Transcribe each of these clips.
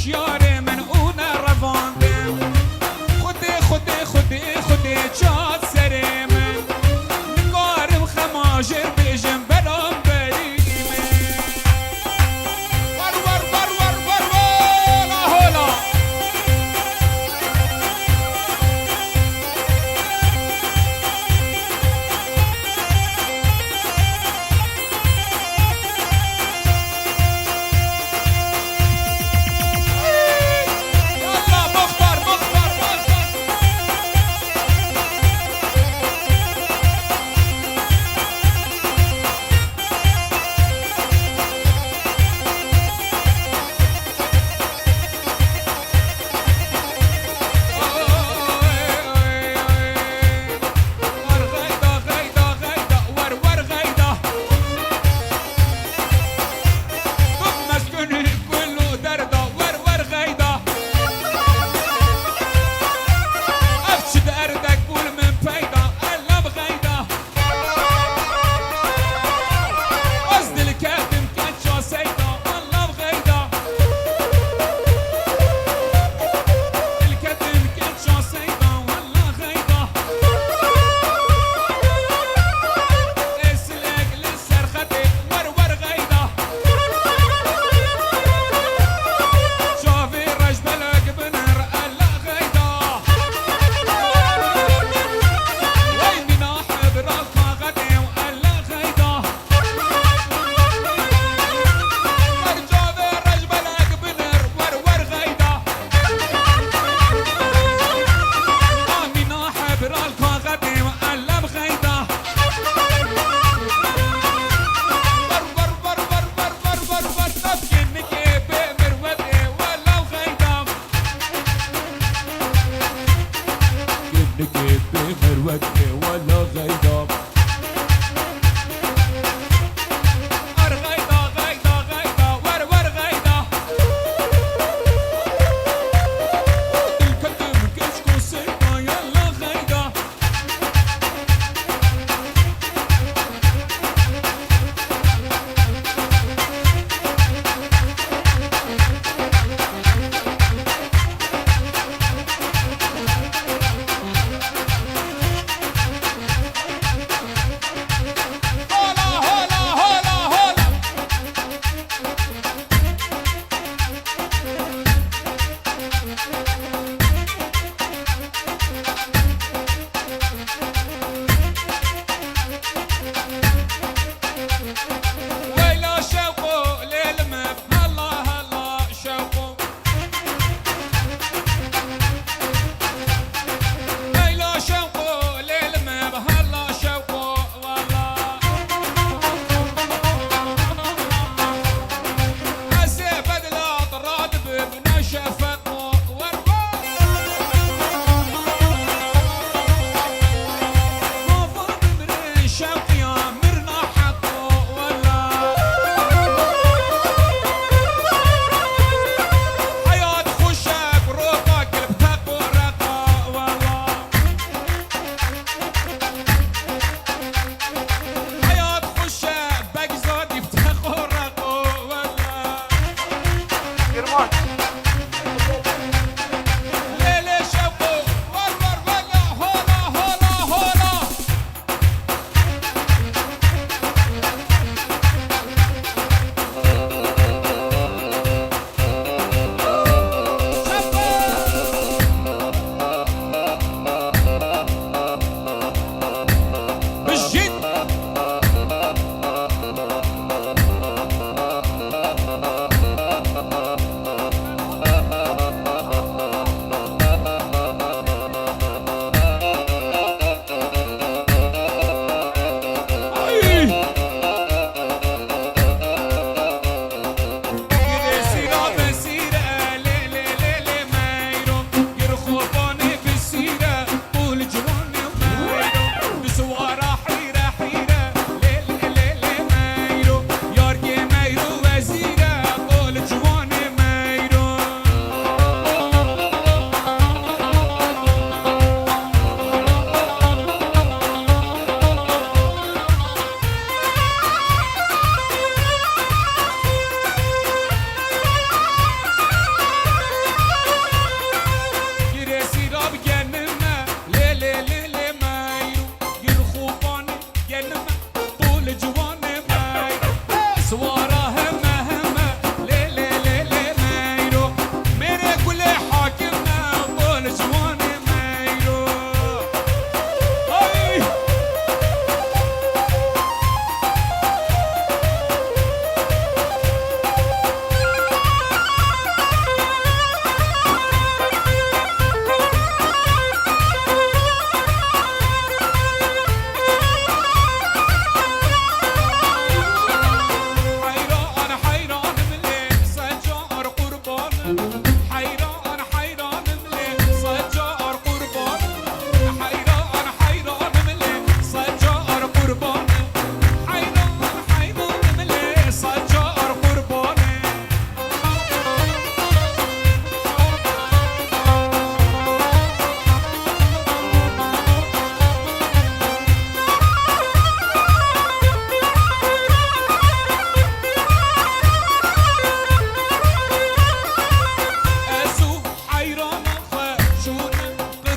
یار من اون رواندم خودی چاد سر من نگارم خماجر بیجم برام بریمه ور هولا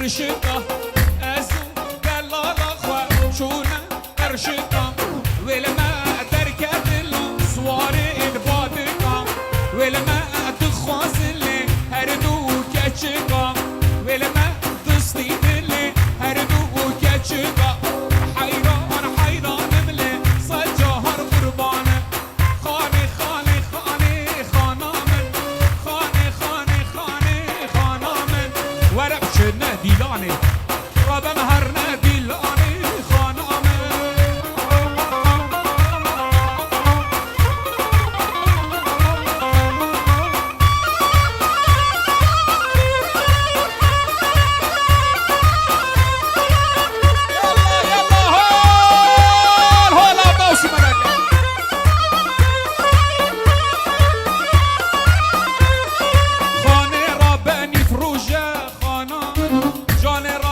برشتا ازو دلالا خوا شونه برشتا ولما دركت الصوار البادقة ولما تخواز اللي هردو كاتشقا ولما تصطيب اللي هردو كاتشقا حيران حيران ملي صجهر قربانه خاني خاني خاني خانا من خاني خاني خاني خانا من ورق شدنا ديلاني ربا مهرنا ديلاني خانا من خانه را بنی فروشه خانه جان را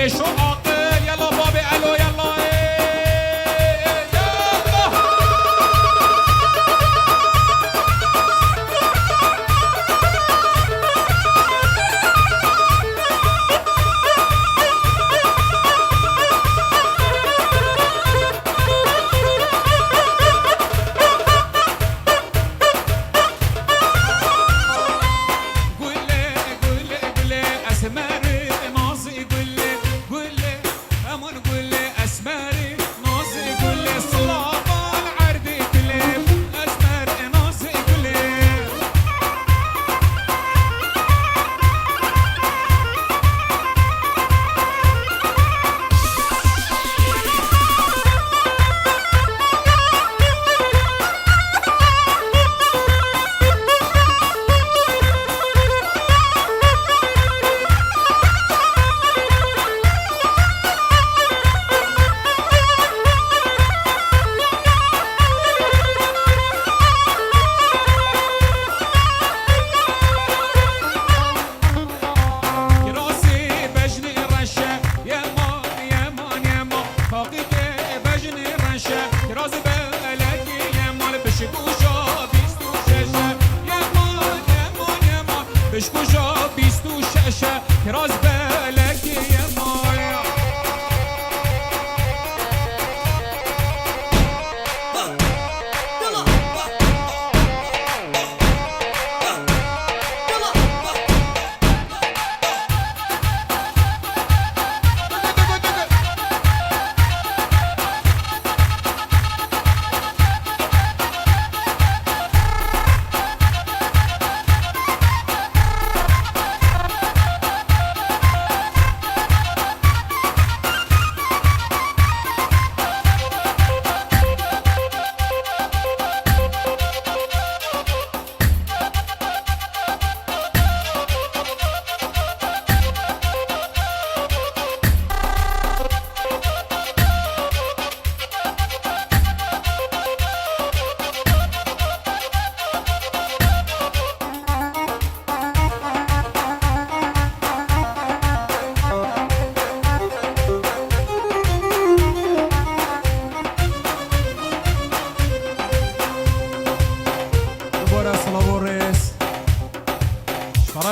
شو عاقل يلا بابي الو يلا بشکوشا بیست و ششه کراز بلکی مایا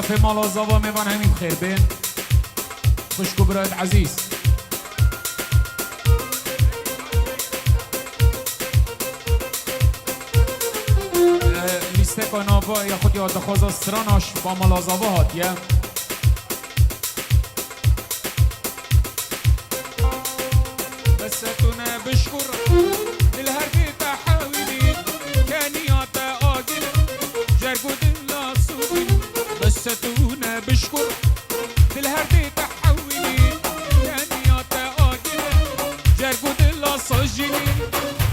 طرف مالازاوا میوان همین خیر بین خوشکو برایت عزیز لیسته کنابا یا خود یاد خوزا سراناش با مالازاوا هاتیه بستونه بشکر دل هر که تحاولی کنیات آگل جرگو دل آسوبی بستونه بشکر دل هر که تحاولی کنیات آگل جرگو دل آسوجینی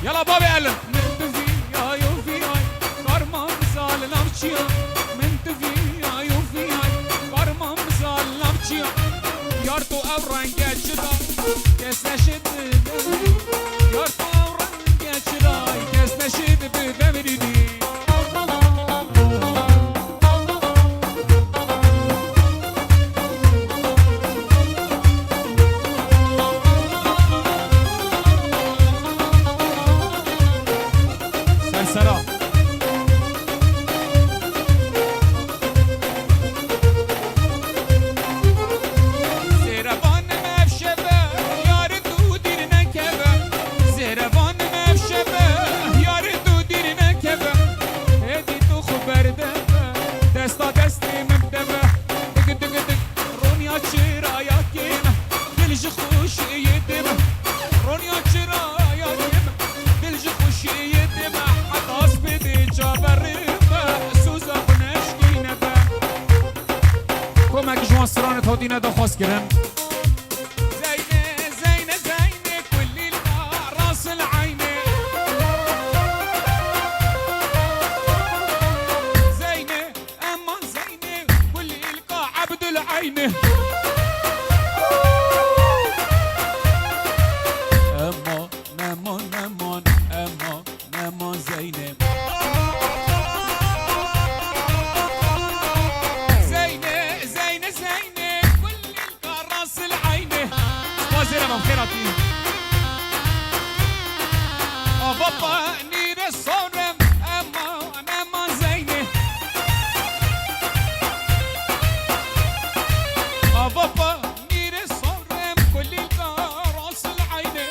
یلا بابی علم من تفی آیو فی آی کارمان مثال نمچیا من تفی آیو فی آی کارمان مثال نمچیا یار تو او رنگه چدا کس نشد بدمری یار تو او رنگه چدا کس نشد بدمری سرسرا سرانت هاتینه دا خواست کرم زینه زینه زینه کلی القا راس العینه زینه امان زینه کلی القا عبد العینه امان امان امان امان امان زینه زينة كل القراص العينه بابا خيراتي بابا نير الصورم اما انا ما زينه بابا نير الصورم كل الراس العينه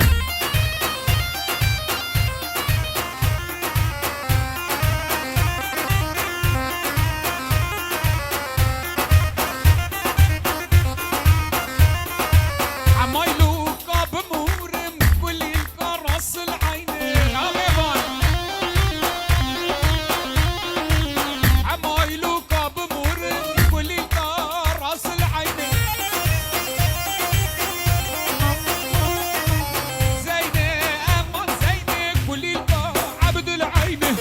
عمايلو قاب مورم كل الراس العينه عمايلو قاب مورم كل الراس العينه زينه اما زينه كل عبد العينه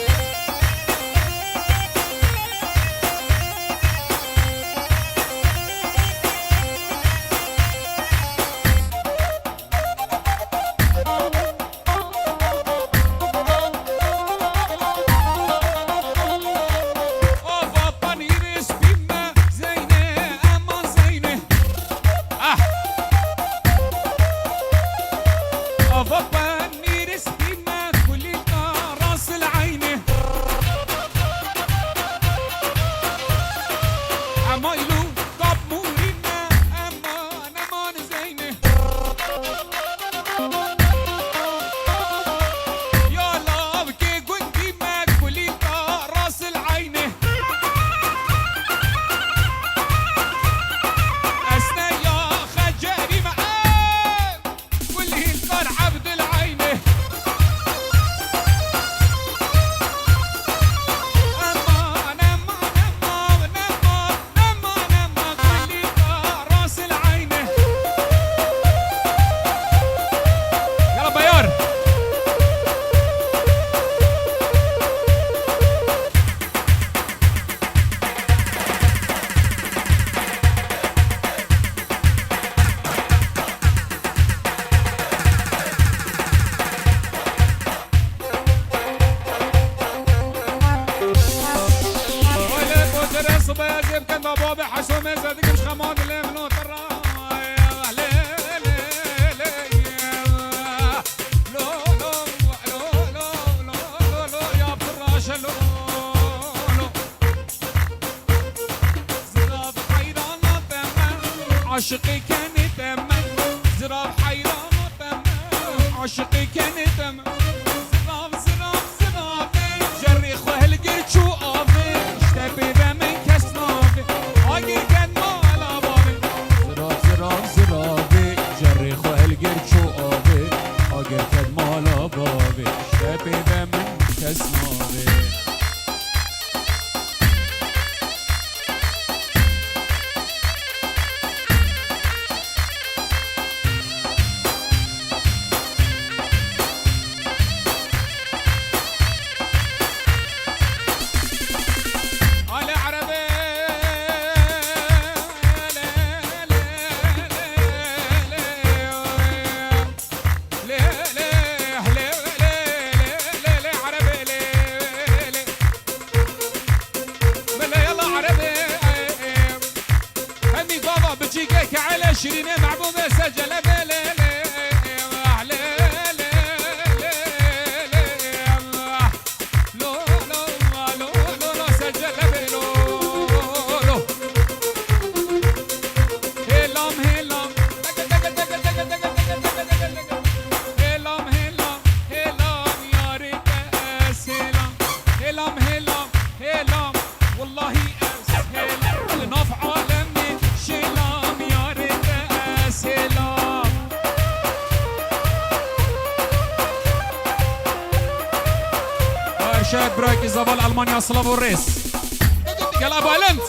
بابا نيرس بيما زينه اما زينه بابا نيرس بيما كل راس العينه عمايلو قاب مورينا اما انا ما زينه يا الله كي قلتي ما كل راس العينه أسنى يا خجاري معاك كل القار عبد العينه أما نما كل راس العينه يلا بيار ولا قدر صبا زيب كان بابا حسوم زادك مش خماد اللي منو ترى يا فراش لو زراب حيرانة تمام عاشقي كان تمام زراب حيرانة تمام عاشقي كان تمام زراب جري خوه القرد شو قافي اشتبي بمن كسنافي اقر كان مالا بابي زراب جري خوه القرد شو قافي اقر كان مالا بابي اشتبي بمن كسنافي على عربي على شيرين معبوبة سجلة والله أسهل نفع عالمي شلام يا ريت أسهل شاهد برايك إزابال ألمانيا صلابو الريس يلا بايلنت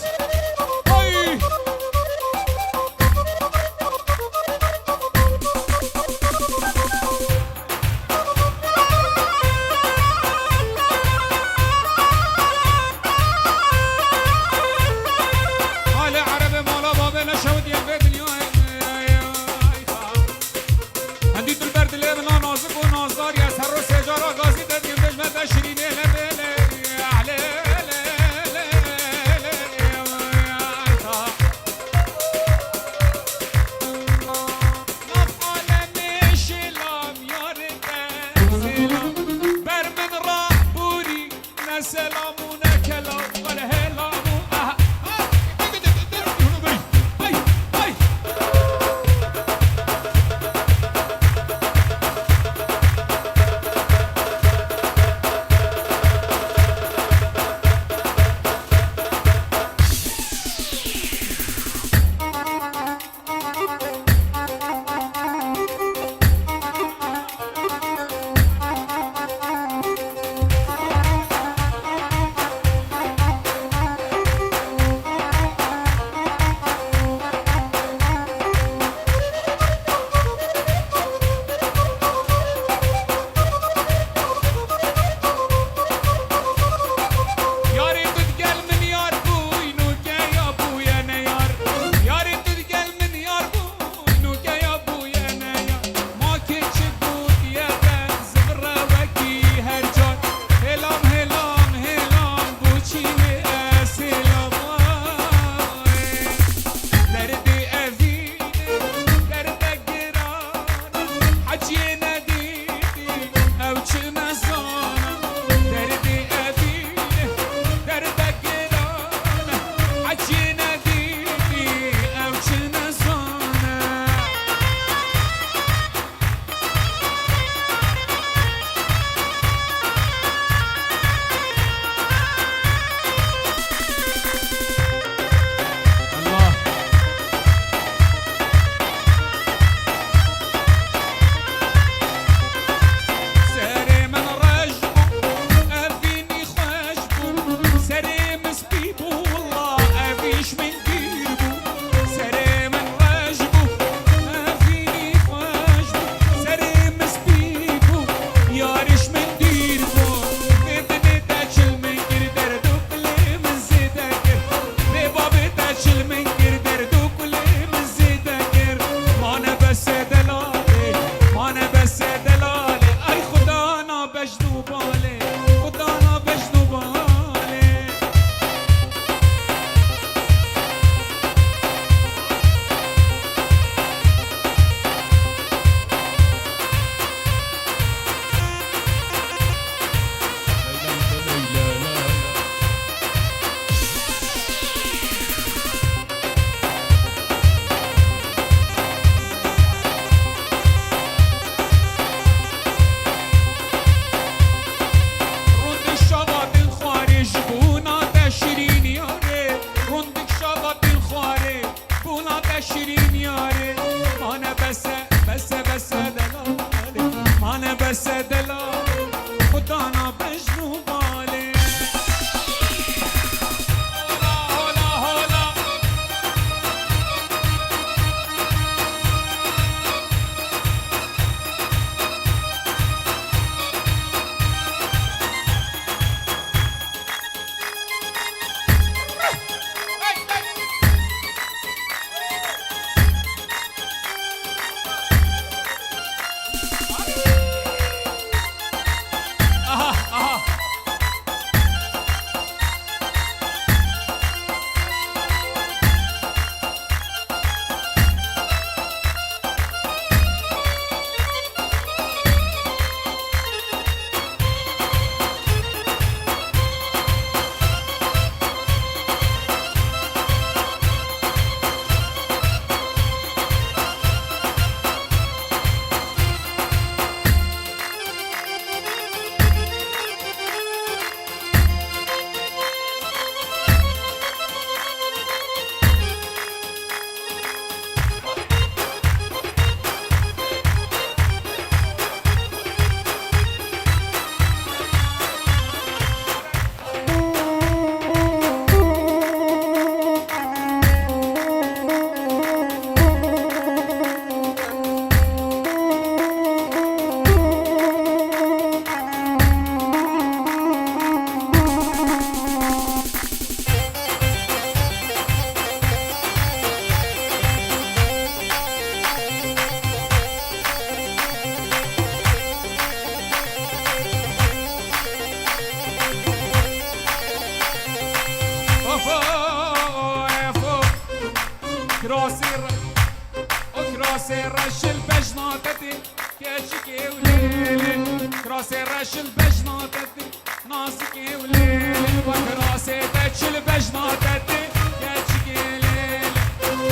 كراسي رش البجناتتي كاشكي وليلي كراسي رش البجناتتي ناسكي وليلي وكراسي تش البجناتتي كاشكي ليلي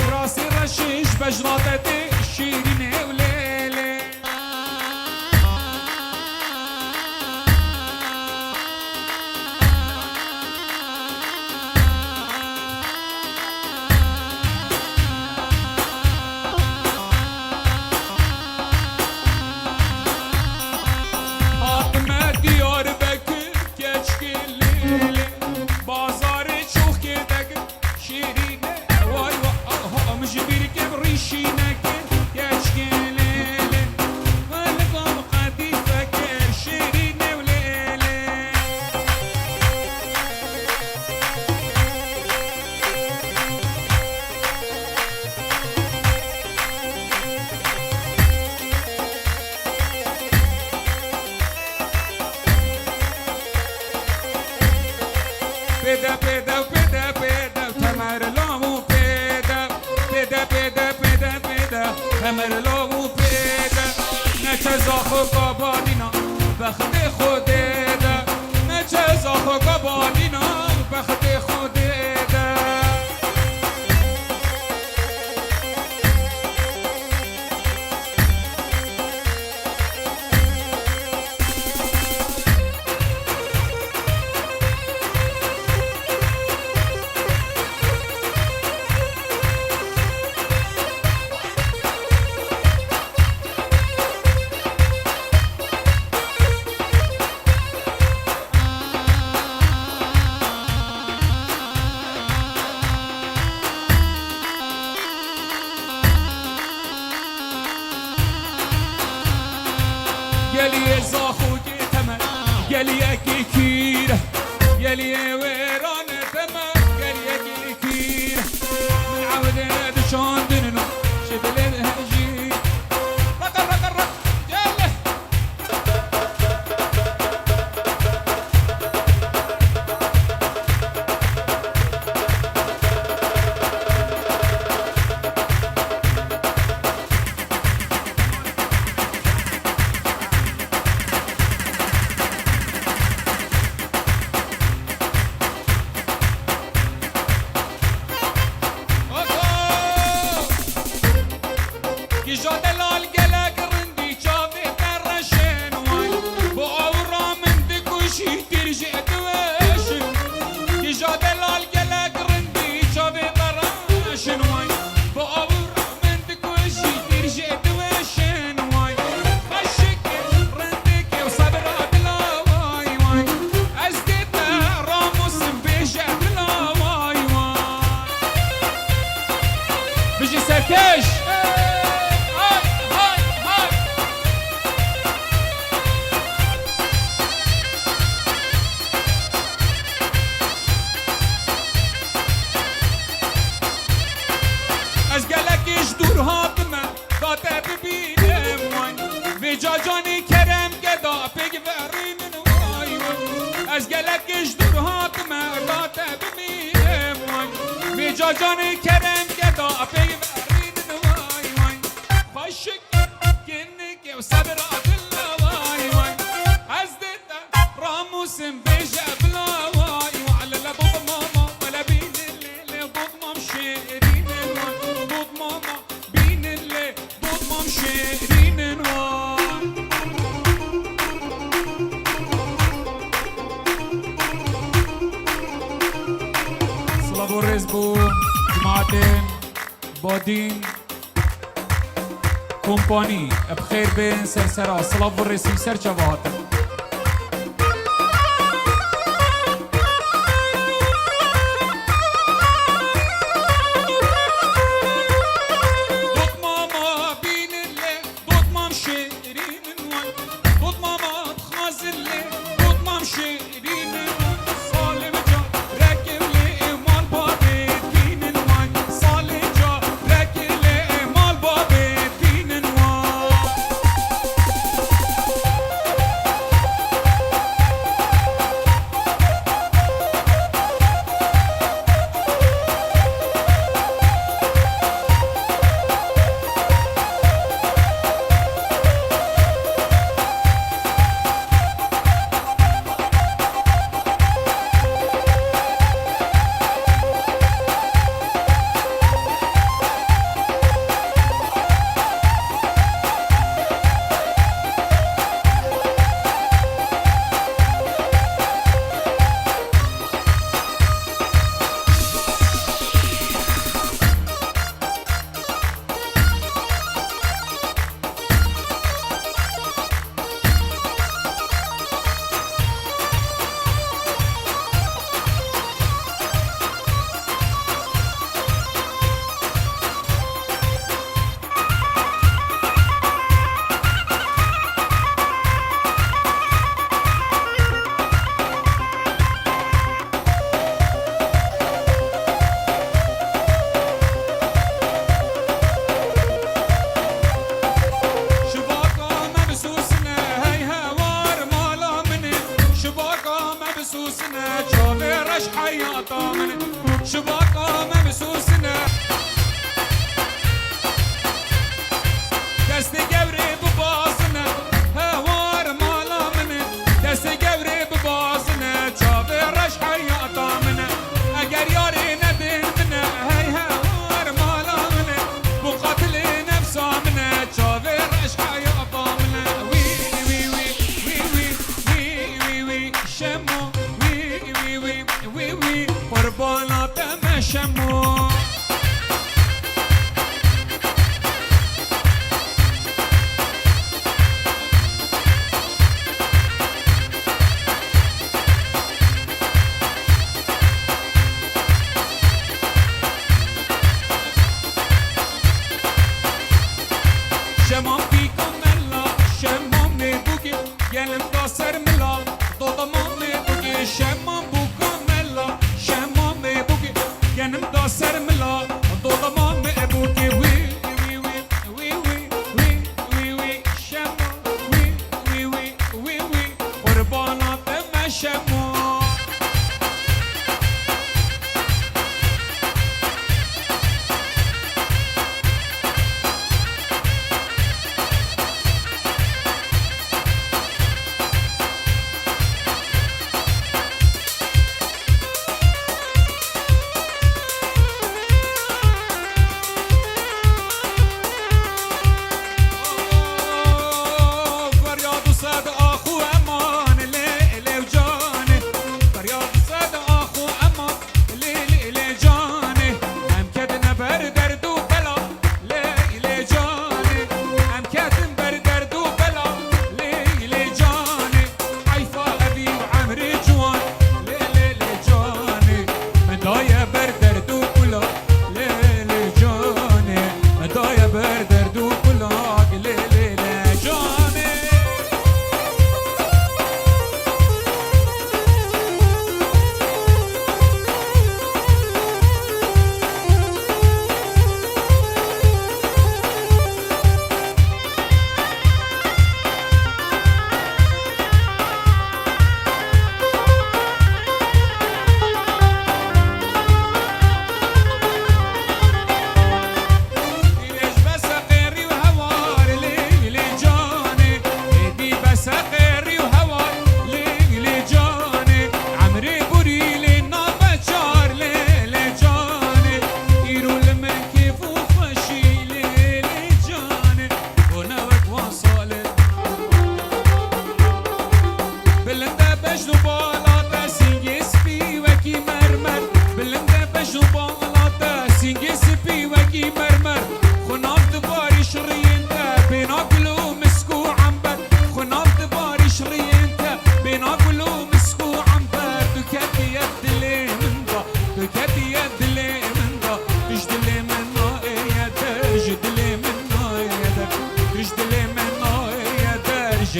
كراسي رشش بجناتتي شيرين وليلي Peda, peda, peda, peda, tamar lomu peda. Peda, peda, peda, peda, tamar lomu peda. نچزاخو قبالینا بخت خوددا نچزاخو قبالینا بخت خوددا يلي زاخو تمن يلي كيكير يلي ويران تمن يلي كيكير من عودنا دشان دنو شبل الهجي رق رق رق يلا جاده لال گلک رندی چاوی ترشن وای با آورا من دکوشی ترجع دوشن جاده لال گلک رندی چاوی ترشن وای با آورا من دکوشی ترجع دوشن وای خشک رندک و صبرات لا وای وای از دیتا راموس بیجه لا وای وای بجی سرکش از گلکش دور هاتمه داته ببینم وای وی جاجانی کرم گدا بگورین وای وای از گلکش دور هاتمه داته ببینم وای وی جاجانی کرم گدا بگورین وای وای خشک گنک و صبر عدل وای وای از دیتا راموسم بیجه بلا وای وعلى لبوب ماما ولا بین الليل بود مام شیرین بود ماما بین الليل بود مام شیرین صلاة والرزق جماعتين بادين كومباني بخير بين سرسرة صلاة والرزق سر جواتر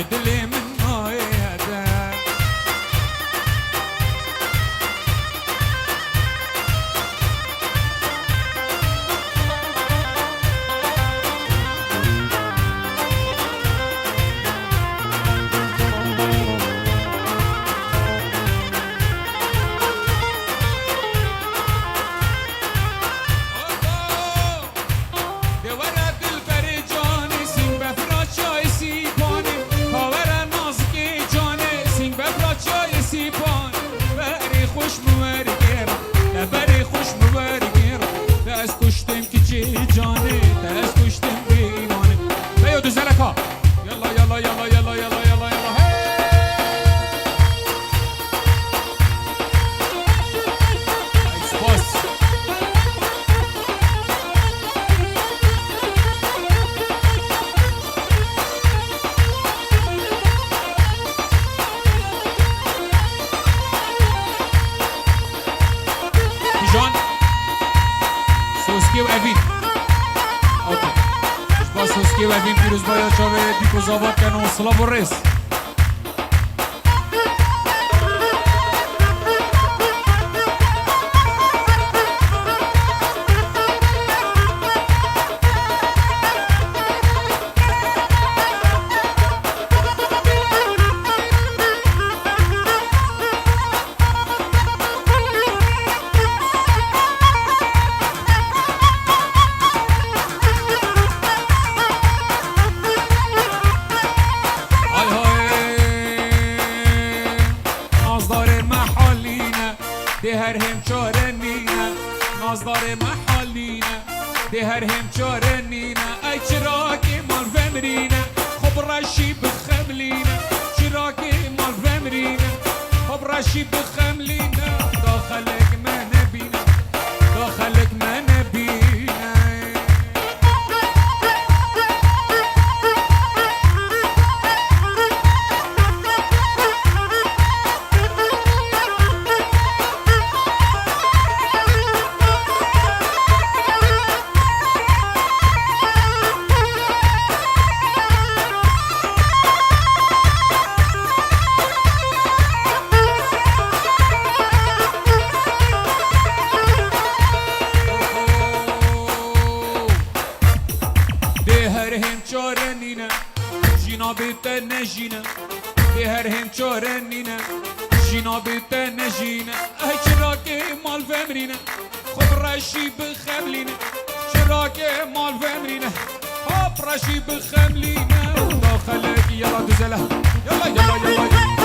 دلی من نایده و این پیروز باید چاوه دیکو زاباد کنه و سلام و رس هر هم چاره نینه نازدار محالینه ده هر هم چاره نینه ای چراکی مال فمرینه خب رشی بخملینه چراکی مال فمرینه خب رشی بخملینه داخلك ما نبینه داخلك ما نبینه بیت نجینه به هر هم چاره نینه جینا بیت نجینه ای چرا که مال فمرینه خب رشی بخملینه چرا که مال فمرینه خب رشی بخملینه داخلك یلا دوزله یلا یلا یلا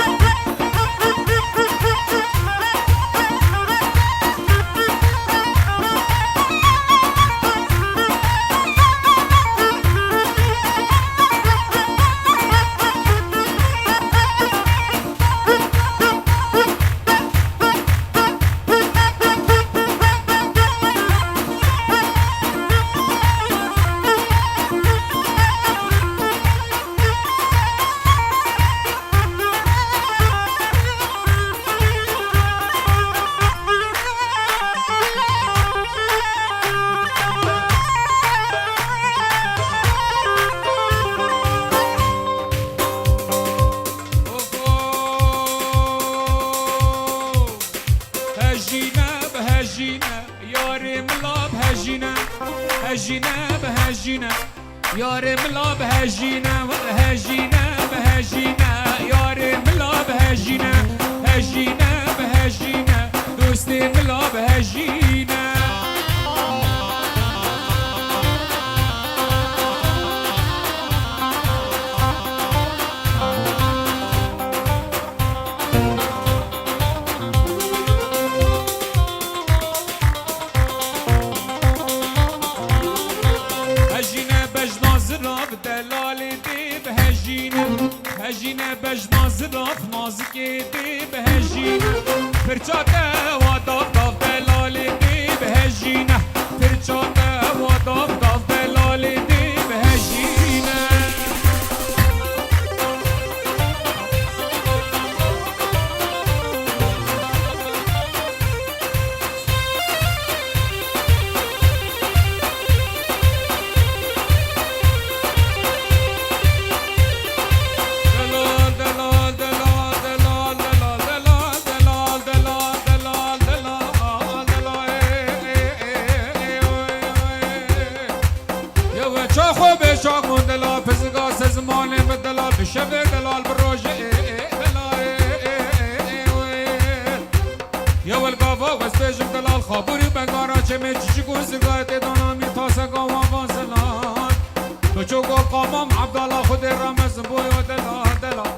هجينا بهجينا يا رملا بهجينا هجينا بهجينا يا رملا بهجينا هجينا بهجينا دوستي ملا بهجينا هجينا بجناز راف نازكي دي بهجينا فرچاته واداف داف دلالي دي بهجينا فرچاته واداف داف دلالي دي بهجينا چا خوب چاک من دلال پزگا سزمانه بدلال بشب دلال بروجه دلال یا والقافا وستجم دلال خابوری بگارا چمه چیچی گوزگاه دانامی تاسگا وانسلان بچوگو قامام عبدالله خود رمز بویو دلال دلال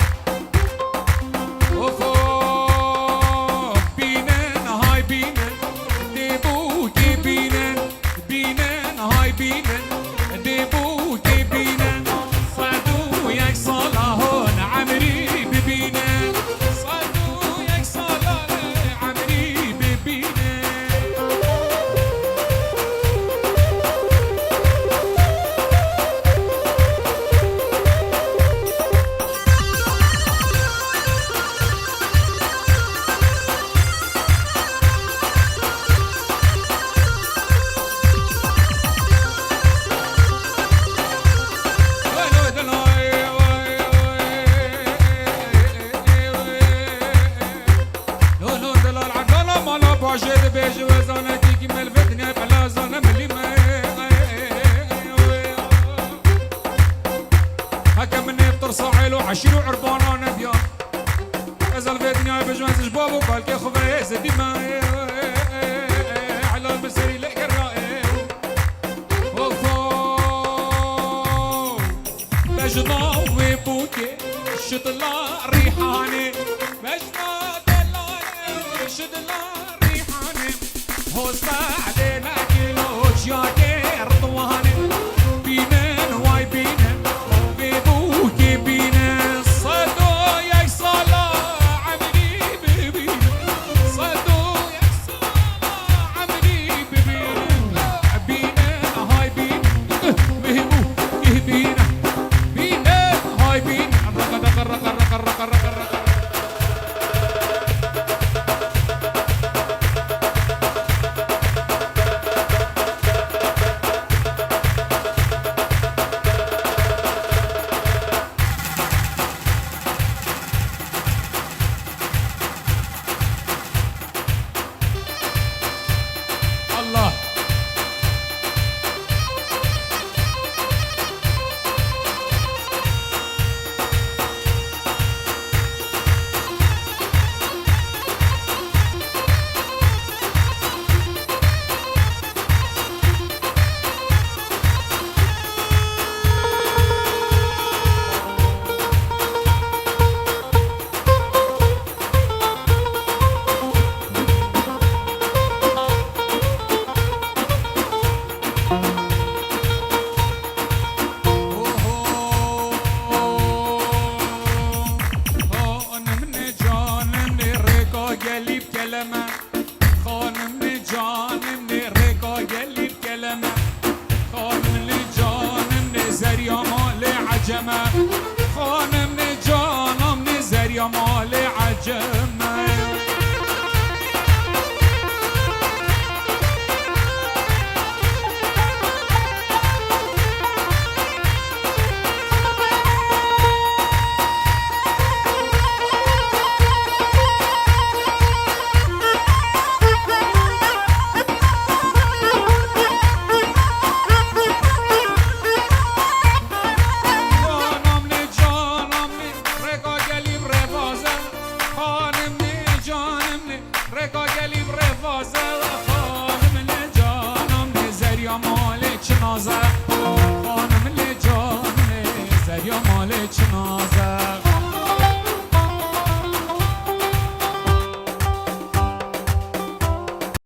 باجد بيج وزانة تيجي ملفتني بلا زانة ملي ما هكا من يفطر صاعل وعشير وعربانا نبيا ازال فتني بجوان زجباب وقال كي خفا يزدي ما على المسيري لك الرائع بجنا وبوكي شطلا ريحاني بجنا دلالي شطلا هوسا علينا كيلو شاكي رضواني بينن واي بينن بيبوكي بينن صدو يا صلاة عمري ببينن صدو يا صلاة عمري ببينن بينن هاي بينن بيبوكي بينن بينن هاي بينن رقا رقا رقا رقا رقا رقا خانم جانم نزر یا مال عجمه خانم لجان زریا مال چنازه